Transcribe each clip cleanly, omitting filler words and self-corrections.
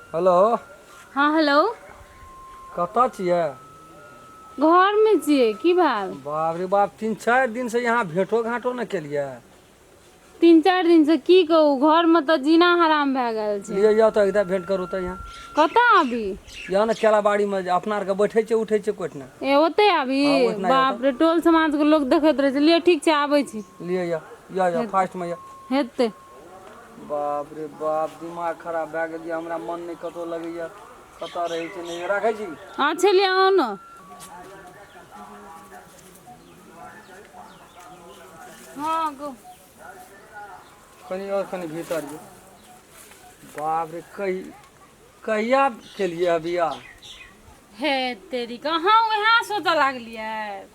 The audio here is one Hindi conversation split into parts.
हेलो। हाँ हेलो। कतऽ छियै? घर में छियै की भेल? बाप रे बाप, 3-4 दिन से यहाँ भेंटो घाटो न केलियै। 3-4 दिन से की कहू, घर में तो जीना हराम भए गेल छै। लिए जाओ तऽ एकदम भेंट करू तऽ यहाँ। कतऽ आबी? यहाँ न केलाबाड़ी में अपना आरके बैठे छै उठे छै कोइ न। ए ओते आबी? हाँ ओतना बाप रे, टोल समाज के लोग देखैत रहे छै। लिए ठीक छै, आबै छी। लिए या फास्ट में या। हेतै। बाप रे बाप, दिमाग खराब भए गेल यऽ हमरा। मन नहीं कतौ लगैया, कतऽ रहै छै नहीं राखै छी। अच्छा लिया आओ न। हाँ गो। कनी और कनी भीतर जो। बाप रे, कहिया केलियै अभी बियाह? हे तेरी कहाँ वहाँ सोचऽ लागलियै।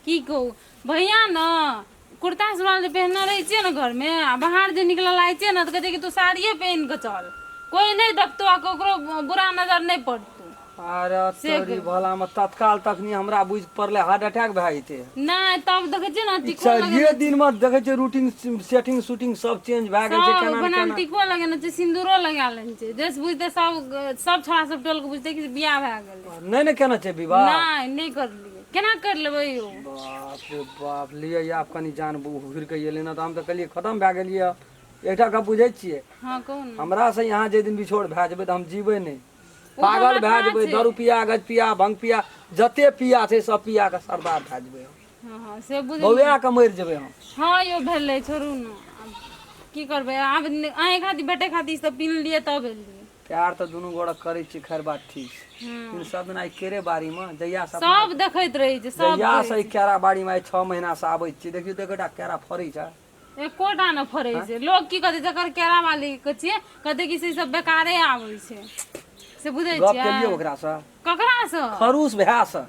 की कहू भैया न कुर्ता सलवार जे पहनने रहे छियै न घर में, आ बाहर जे निकल लागै छियै न, तो कहते कि तू साड़िये पहन के चल, कोई नहीं देखतो आ ककरो बुरा नजर नहीं पड़तो। अरे तोरी भला में तत्काल तखनी हमरा बुझ पड़ले हार्ट अटैक भए जेतै। नहीं तब देखे छियै न टिको चारिये लगेने दिन में देखे छियै रूटीन सेटिंग शूटिंग सब चेंज भए गेल छै। सब केना न बनाल केना टिको लगेने छै, सिंदूरो लगा लेने छै। जैसे बुझते सब छोड़ा सब टोल के बुझते कि बियाह भए गेलै। नहीं केना छै विवाह? नहीं करलियै, केना कर लेबै यौ? बाप रे बाप, लिए आप कनी जान घुर के एले ना, तो हम तो कहलिए खत्म भए गेलिए। एकटा का बुझे छियै, हाँ कहू न। हमरा से यहाँ जे दिन बिछोड़ भए जेबै तऽ हम जीबै नहीं। ओ पागल हमरा भए था जेबै, छै। दारू पिया, गज पिया, भंग पिया, जते पिया छै सब पिया के सरदार भए जेबै हम। हाँ हाँ से बुझलियै। बौआ के मरि जेबै हम। हाँ यो भेलै, छोड़ू न। आब की करबै, आब अहें खातिर बेटे खातिर सब पीन लिए तब भेलियै। प्यार तऽ दुनू गोड़ा करै छी, खैर बात ठीक छै। हाँ। लेकिन सब दिन आई केरे बाड़ी में जहिया से सब देखैत रहे छै, सब जहिया से कहै छै। केरा बाड़ी में 6 महीना से आबै छी, देखियो तो एकटा केरा फरै छै। एकोटा न फरै छै। लोग की कहते जकर केरा वाली के छियै, कहते कि से सब बेकारे आबै छै। से बुझै गप छियै? केलियै ओकरा से, ककरा से? खरूस भए से।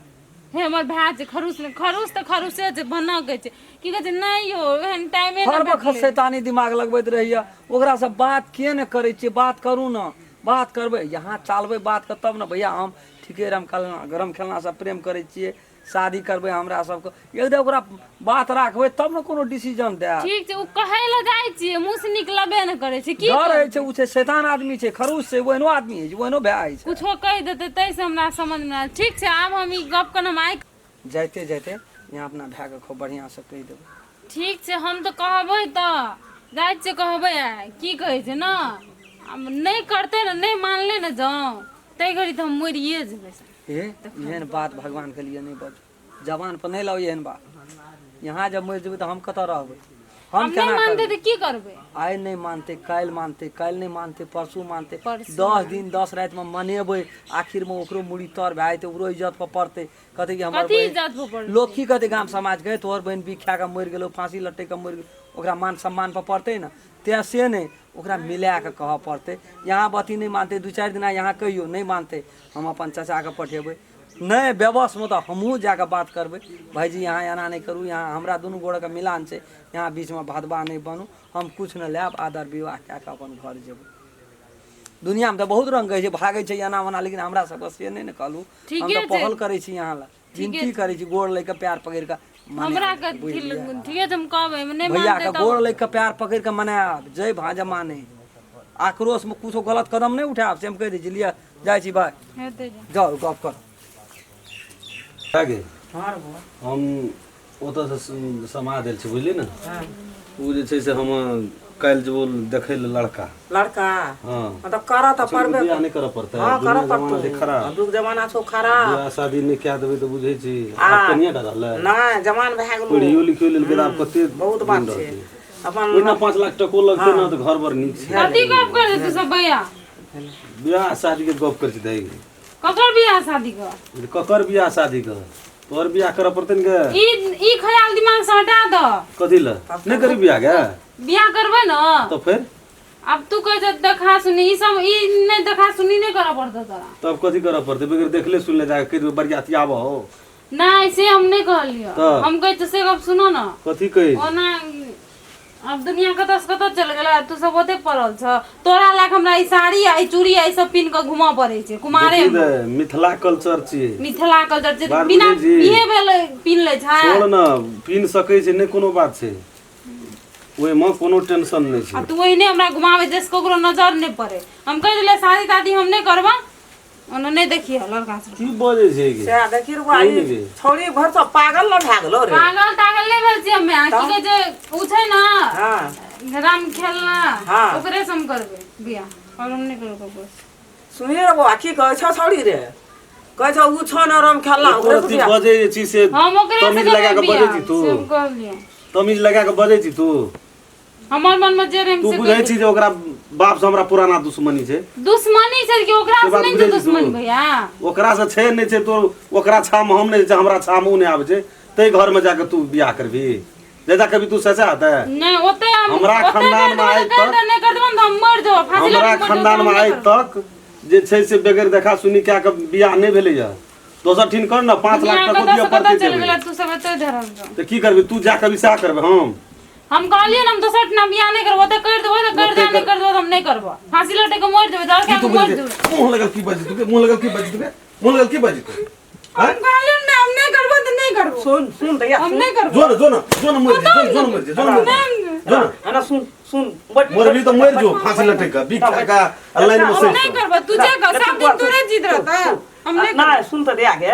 हे हमर भाय छै खरूस में, खरूस तऽ खरूसे छै, बना के छै। की कहै छै नहीं यौ एहन टाइमे हर न वक्त शैतानी दिमाग लगबैत रहैया। ओकरा से बात किए ने करै छियै? बात करू न, बात करबै यहाँ चालबै बात के तब न। भैया हम ठीके राम गरम खेलना से प्रेम करै छियै, शादी करबै हमरा सबके, एकदम ओकरा बात राखबै तब न कोनो डिसीजन दे। ठीक छै, उ कहै लए जाइ छियै, मुंह से निकलबे न करे छै। की डर रहै करबै? छै, उ छै शैतान आदमी छै, खरूस छै, ओहनो आदमी है, ओहनो भाय छै। कुछो कहि देतै तै से हमरा समझ में आयल। ठीक छै, आब हम ई गप के न आइ जाते जाते यहाँ अपना भाय के खूब बढ़िया से कहि देबै। ठीक छै, हम तऽ कहबै तऽ जाइ छियै कहबै। आइ की कहै छै न, अब नहीं करते न, नहीं मानले न जाऊं तै घड़ी तऽ हम मरिए जेबै। हे एहन बात भगवान के लिए नहीं बज, जबान पर नहीं लाओ एहन बात। यहाँ जब मरि जेबै तऽ हम कतऽ रहबै? हम अब नहीं केना मानते करबै? तो की करबै? आइ नहीं मानते, काल्हि मानते, काल्हि नहीं मानते, परसू मानते, परसू 10 दिन 10 राति में मनेबै। आखिर में ओकरो मुड़ी तर भए जेतै, ओकरो इज्जत पर पड़तै। कहते कि हमर कथी बहन, इज्जत पर पड़तै? लोग की कहते गाम समाज के, तोहर बहन बिख खा के मरि गेलो, फांसी लटके के मरि गेलो, ओकरा मान सम्मान पर पड़तै न। ते से नहीं, ओकरा मिला के कहऽ पड़तै। यहाँ बती नहीं मानते, 2-4 दिना यहाँ कहियो नहीं मानते, हम अपन चाचा के पठेबै। नहीं बेबस में तो हमहूँ जाके बात करबै, भाईजी यहाँ एना नहीं करू, यहाँ हमरा दुनू गोड़ के मिलान छै, यहाँ बीच में भदवा नहीं बनू, हम कुछ न लेब, आदर विवाह कए के अपन घर जेबै। दुनिया में तो बहुत रंग कहै छै, भागै छै एना ओना, लेकिन हमरा सबके से नहीं ने कहलू। हम तो पहल करै छी यहाँ ला, विनती करै छी, गोड़ लैके प्यार पकड़ि के हमरा के ठीके छै, हम कहबै नहीं भैया मानते के तो गोड़ लैके प्यार पकड़ि के मनायब। जय भाजमा नहीं, आक्रोश में कुछो गलत कदम नहीं उठायब, से हम कहि दै छी। लिया जाइ छी भाई, हेतै। जाओ गप कर। आगे हाँ रे बौआ। हम ओतऽ से समा देल छी, बुझली ने? उ जे छै से हम काल्हि जेबो देखै ले लड़का। लड़का हाँ मतलब करा तो परबे। बियाह नहीं करऽ पड़तै? हाँ दुनिया करा जमाना पड़तो, छै खराब। अजुक जमाना छौ खराब। बियाह शादी नहीं कए देबै तऽ बुझै छी आ, आब कनिया टा रहलै। नहीं जवान भए गेलो, पढ़ियो लिखियो लेल गेला, आब कते बहुत बात दिन छै। रहतै? अपन ओहिना 5 लाख टको लगतै न तऽ घर बर नीक छै। कथी गप करे तू सब भैया? बियाह शादी के गप कर छी दाई। ककर बियाह शादी का? ककर बियाह शादी के? तोहर बियाह करऽ पड़तै न गे। ई ख्याल दिमाग से हटा दो। कथी ल नहीं करी बियाह गे? बियाह करबै न तो फिर अब तू कह जे देखा सुनी, ई सब ई नहीं देखा सुनी नहीं करऽ पड़तो तोरा। तब कथी करऽ पड़तै? बगैर देखले सुनले जाके कहि देबै बरियाती आबो हो। नहीं से हम नहीं कहलियो, तऽ? हम कहै से गप सुनो न। कथी कही? ओना अब दुनिया कतऽ से कतऽ चल गेला, तू सब ओते पड़ल छ। तोरा लायक हमरा ई साड़ी आ ई चूड़ी आ ई सब पिन के घुमा पड़ै छै कुमारे देखी में। दे, मिथिला कल्चर छियै। मिथिला कल्चर छै, बात बिना बुझै छी? इहे भेलै पिन ले छै। छोड़ न, पिन सकै छै, नहीं कोनो बात छै। ओए में कोनो टेंशन नहीं आ छै। तू ओहिने हमरा घुमावे जैसे ककरो नजर नहीं पड़े। हम कह दिले शादी तादी हम नहीं करबा, ओने नहीं देखिए लड़का से। की बजे छै गे? से देखी रे भाई छोड़ी भर सब पागल न भए गेलो रे। पागल तागल नहीं भेल छी हमे, की कहे छै उ छै ना हां राम खेलना हाँ। ओकरे से हम करबे बियाह, और हम नहीं करबो बस। सुनिए रे बा की कहै छ छोड़ी रे, कहै छ उ छ न राम खेलना ओकरे से ती बियाह। बजे छी से हम ओकरे से तमीज लगा के करबे बजे छी तू, से हम कर लिए। तमीज लगा के बजे छी तू। हमर मन में जे रेम तू से बुझै छी जे ओकरा बाप से हमरा पुराना दुश्मनी छै। दुश्मनी छै कि ओकरा से से बात नहीं बुझै छै छी दुश्मनी तू? भैया। ओकरा से छै नहीं छै, तो ओकरा छाम हम नहीं छै, हमरा छाम उ नहीं आबै छै, तै घर में जाके तू बियाह करबी। जैसा कभी तू सचा आता है नहीं ओते हम हमरा ओते खानदान में आइ तक नहीं कर देबन त हम मर जाब, फांसी हमरा लगा खानदान में आइ तक जे छै से बगैर देखा सुनी क्या के बियाह नहीं भेलैया। दोसर ठिन कर ना 5 लाख तक दिया पता पड़ती चल है। गेला तू सब एते धरल रह। तो की करबी तू जाके बियाह करबे? हम कहलिए हम दोसर ना बियाह नहीं करबो, त कर देबो, त कर दे, नहीं कर देबो त हम नहीं करबो। फांसी लटे के मर जेबे, दर के तू मर बोल जेबे। मुंह लगल की बाजी तू, मुंह लगल की बाजी तू, मुंह लगल की बाजी तू? हम कहलिए ना हम नहीं करबो त नहीं करबो, सुन दैया हम नहीं करबो। जो ना मर जे, जो ना मर जे, जो ना मर जे, जो ना है ना सुन मर भी तो मर जो, फांसी लटे का बिक का ऑनलाइन में हम से नहीं करबो, तुझे का सब दिन तोरे जीत रहता। हम नहीं ना सुन त दिया गे,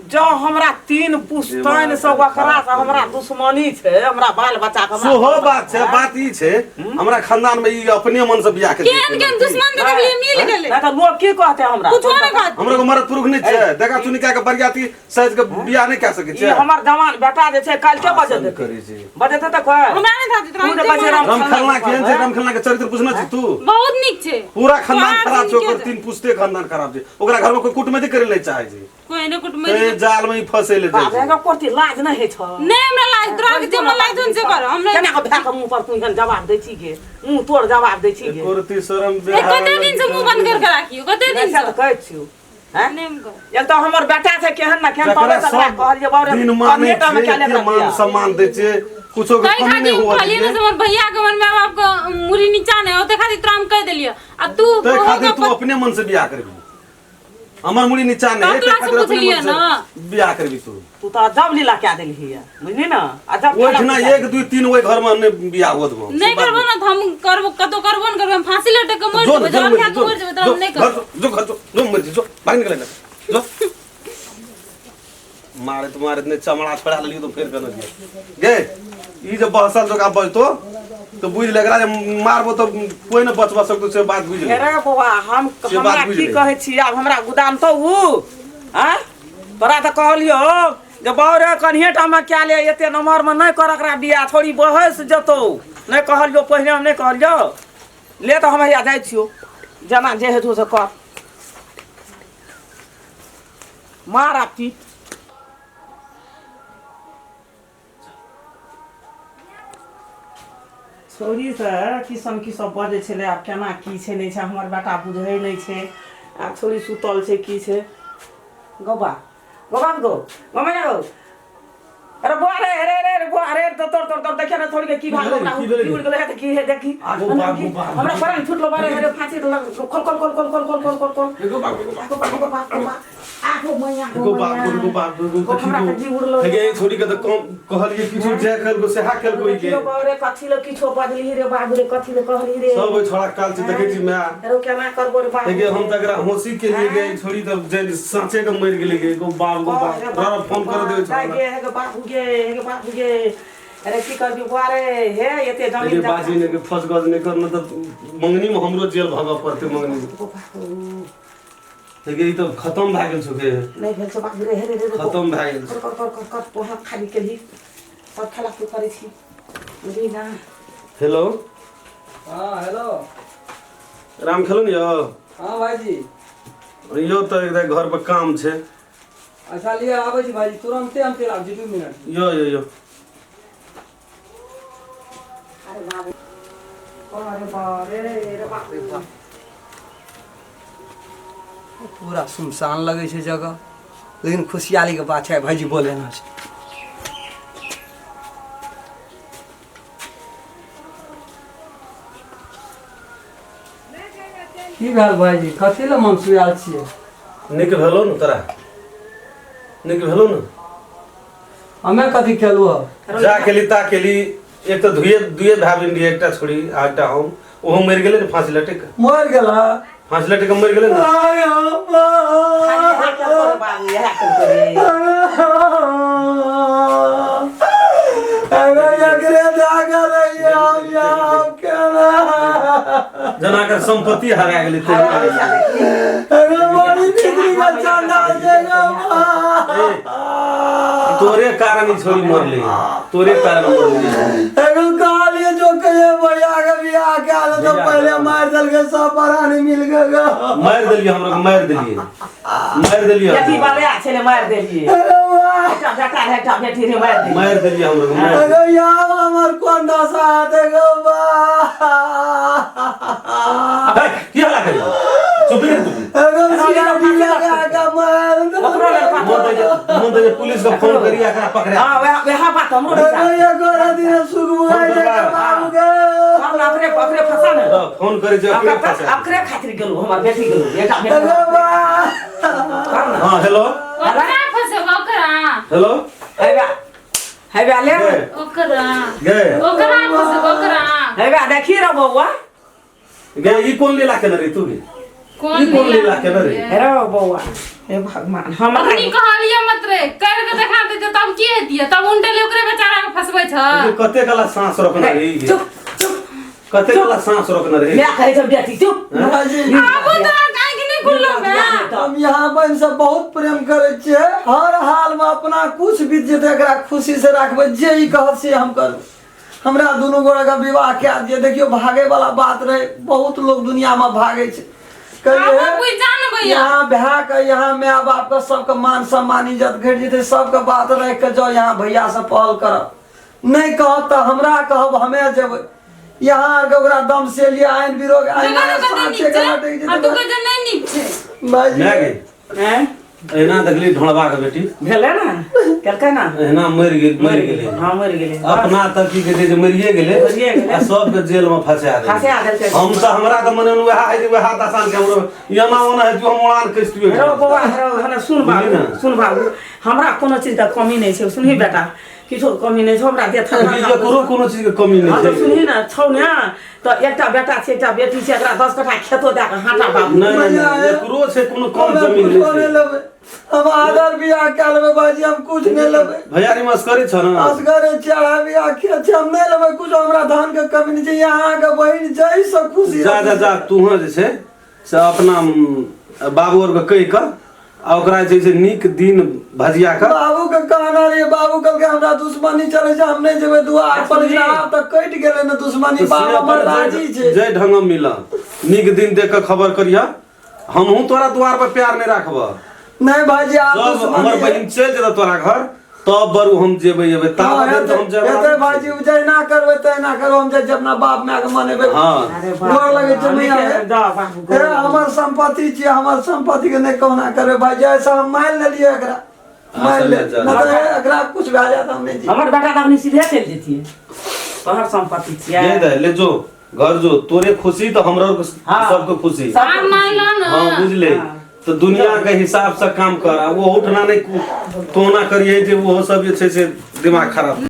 जो हमरा 3 पुश्तैन से ओकरा से हमरा दुश्मनी छै, हमरा बाल बच्चा के सोहो बात छै। बात ई छै हमरा खानदान में ई अपने मन से बियाह कर केन केन दुश्मन देख लिए मिल गेले। ना त लोग की कहते हमरा कुछ नहीं कहत। हमरा को मरद पुरुष नहीं छै, देखा सुनी क्या के बरियाती साइज के बियाह नहीं कर सके ई छै। हमर जवान बेटा जे छै काल के बजे देते करे छै बजेते त कह हमरा नहीं था तू जे बजे जितना राम खलना केहन छै, राम खलना के चरित्र पूछना छी तू? बहुत निक छै। पूरा खानदान खराब छै, बाहर ओकर 3 पुश्ते खानदान खराब छै, ओकरा घर में कोई कुटमैती करे ले चाहे छै, कोई ने कुट में ते जाल में ही फंसे ले बाप जाए रे कोती लाज न हे छ नहीं हमरा लाज तोरा के जमा लाज उन से कर। हम केना के भैया के मुंह पर तू इहन जवाब दै छी गे, मुंह तोड़ जवाब दै छी गे। कोरती शरम कते दिन से मुंह बंद कर राखियो, कते दिन से से त कहै छियो हैं नहीं हम कर। एक तो हमर बेटा छै केहन ना केहन तबे त कहलिए बारे दिन माने कमेटा में छै, क्या ले मान सम्मान दे छै, कुछो के कई कमी खातिर नहीं हुआ खाली छै। न हमर भैया के मन में बाप का मुरी नीचा नहीं होते खातिर तोरा हम कह देलियो। आ तू ते खातिर तू अपने मन से बियाह करबी, हमर मुड़ी नीचा नहीं, तोरा से पूछ लिया ना। बियाह करबी तू। तू त अजब लीला क्या देलही है बुझनी ना अजब ओइठना 1 2 3 ओइ घर में ने बियाह होत गो नहीं करबो ना त हम करबो, कतो करबो न करबो। हम फांसी लटे के मर जेबे, जब क्या मर जेबे त हम नहीं करबो। जो घर जो मर जो भाग निकल जो मारे तुम्हारे इतने चमड़ा छोड़ा लियो तो फिर करना गे ई जब बहसल जो का बजतो तो बुझ लेगरा जे मारबो तो कोई न बचबा सकतो से बात बुझ ले। अरे बाबा हम से हमरा बात बुझ की ले। कहै छी आब हमरा गुदाम तो उ हैं तोरा त कहलियो जे बारे कन्हेटा में क्या ले एते नंबर में नहीं कर एकरा बियाह थोड़ी बहस जतो नहीं कहलियो पहले हम नहीं कहलियो ले तो हम या जाय छियो जना जे हेतु से कर मार आपकी छोरी से किसम की सब बजे छले आब केना की छै नहीं छै हमर बेटा बुझै नहीं छै आब छोरी सुतल छै की छै गोबा गोबा गो मम्मी गो अरे बुआ रे रे रे बुआ रे तो तोर देखे ना थोड़ी के की भाग हमरा उड़ गेले है त की है देखी हमरा फरन छुटलो बारे रे फांसी खोल आगो मैया गो बाप हमरा त जी उड़लो हेगे छोड़ी के त कम कहलिए किछु जे खेल को से हा खेल कोई के रे कथि ल किछो बजली रे बाबू रे कथि ल कहली रे सब ओइ छोड़ा काल से देखे छी मैं रो केना करबो रे बाबू हेगे हम तकरा होशी के लिए गए छोड़ी त जे साँचे के मर गेले गे गो बाप तोरा फोन कर दे छोड़ा हे बाबू गे अरे की कर दी बुआ रे हे एते ये जमीन बाजी ने के फस गज ने कर मतलब मंगनी में हमरो जेल भागा पड़ते मंगनी हेगे ई तो खत्म भ गेल छके नहीं भेल छ बाबू रे हे रे खत्म भ गेल कर पोहा खाली के ही सब खेला के करे छी बुझी ना हेलो हाँ हेलो राम खेलो न यो हाँ भाईजी यो तो एक घर पर काम छे अच्छा लिए आबै छी भाईजी तुरंते हम चल आबै छी 2 मिनट यो अरे बाबू अरे बारे रे बाप रे बाप पूरा सुनसान लगे छै जगह लेकिन खुशहाली के बात है भाईजी बोले ना छै की भेल भाईजी कथी ले मन सुयाल छियै निक भेलो न तोरा निक भेलो न हमे कथी केलु जा केली ता केली एक तो दुए भाई बहन रही एकटा छोड़ी आटा हम ओहो मर गेले ने फांसी लटे के मर गेला फांसी लटे के मर गेले ना आय अम्मा बाबू यह करे अगर एकरे जागा रही हम यहाँ केना जना कर संपत्ति हरा गेले ते अगर बड़ी बिजली का चंदा देगा तोरे कारण ही छोरी मरले तोरे कारण मरले अगर काले जो कहे बढ़िया के बियाह के आले तो पहले मार दल के सब परानी मिल गया मार देलिए हमरा को मार देलिए यति वाले अच्छे ने मार देलिए अरे वाह बेटा बेटा है बेटा बेटी ने मार दिए मार देलिए हमरा को मार अगर यहाँ हमार कौन दशा देगा क्या ला कर चुप रह तू अगर सिया भी लगा का मार मुंडे पुलिस को फोन करिया करा पकड़े हां वह बात हमरो अगर ये गोरा दिन सुख मुआई देगा बाबू के हम अपने पकड़े फसा न फोन करे जे अकरे खातिर गेलु हमर बेटी गेलु बेटा बेटा अगर वाह हां हेलो ओकरा फसे ओकरा हेलो है बा ले ओकरा गए ओकरा फसे ओकरा है बा देखी रे बउआ गए ई कौन लेला के रे तू कौन ई कौन लेला के रे रे बउआ हे भगवान हम अपनी कहलिए मत रे कर के देखा दे तब की हेतिए तब उनटे ले ओकरे बेचारा के फसबै छ तू कते कला सांस रखना रे चुप चुप कते कला सांस रखना रे मैं कहे जब बेटी चुप बाजी आबो तो काहे कि नहीं खुल्लो बे हम यहाँ बहन से बहुत प्रेम करे छे हर हाल में अपना कुछ बीत जेते एकरा खुशी से रखबे जे ई कहत से हम करू हमरा दोनों गोरा का विवाह क्या दिए देखियो भागे वाला बात रहे बहुत लोग दुनिया में भागे छे आबो कोई जान भैया यहाँ ब्याह का यहाँ माँ बाप का सबका मान सम्मान इज्जत घट जेते सबका बात रख के जाओ यहाँ भैया से पहल करब नहीं कहब तो हमरा कहब हमे जेबै यहाँ ओकरा दम से लिया आइन बिरोग आइन साँचे के लटक जेते अब तो कजे नहीं नीक छे बाजी मैं गए हैं एना देखली ढोलबा के बेटी भेले ना केलकै ना एना मर गेले हां मर गेले अपना तक की कहै जे मरिए गेले मरिए गेले। आ सब के जेल में फंसा दे फंसा देलकै। हम तो हमरा तो मने वह है जे वह आसान के हमरो यमा ओना है जो हम उड़ान कष्ट रो बउआ रो सुन बाबू सुन बाबू हमरा कोनो चीज का कमी नहीं छै सुनही बेटा किछो कमी नहीं छै हमरा देथा ये करो कोनो चीज के कमी हां नहीं तो है सुनही ना छौ ना तो एकटा बेटा छै एकटा बेटी छै एकरा 10 कट्ठा खेतो दे के हाटा बाबू नहीं एकरो से कोनो कम जमीन नहीं है हम आदर बियाह क्या लेबे बाजी हम कुछ नहीं लेबे भैया रे मस्करी छ ना असगरे चाह बियाह क्या छै हम नहीं लेबे कुछ हमरा धन के कमी नहीं छै यहाँ के बहिन जई सब खुशी जा जा जा तू जे छै से अपना बाबू और के कहि क आ ओकरा जे छै नीक दिन भजिया क बाबू के कहना रे बाबू कल के हमरा दुश्मनी चले छै हम नहीं जेबे दुआर पर गिराव त कट गेले न दुश्मनी बाबा हमर राजी छै जय ढंग मिला नीक दिन देख के खबर करिया हमहू तोरा द्वार पर प्यार नहीं रखबा नहीं भाजी आप जब हमर बहिन चल जेता तोरा घर तब बरू हम जेबै एबै ता तो हम जेबै एते भाजी जैना करबे तैना करब हम जे अपना बाप माय के मानेबे हां डर लगे छै मैया दा बाबू ए हमर संपत्ति छै हमर संपत्ति के नहीं कहना करे भाई जैसा हम मान लेलिए एकरा मान ले न तो एकरा कुछ भए जात हम नहीं जी हमर बेटा अपनी सीधे चल जेतिए तोहर संपत्ति छियै ये दे ले जो घर जो तोरे खुशी तो हमरा सबके खुशी आप मान लो ना हां बुझले तो दुनिया के हिसाब से काम कर वो उठना नहीं तो ना करिए जे वो सब जे छै से दिमाग खराब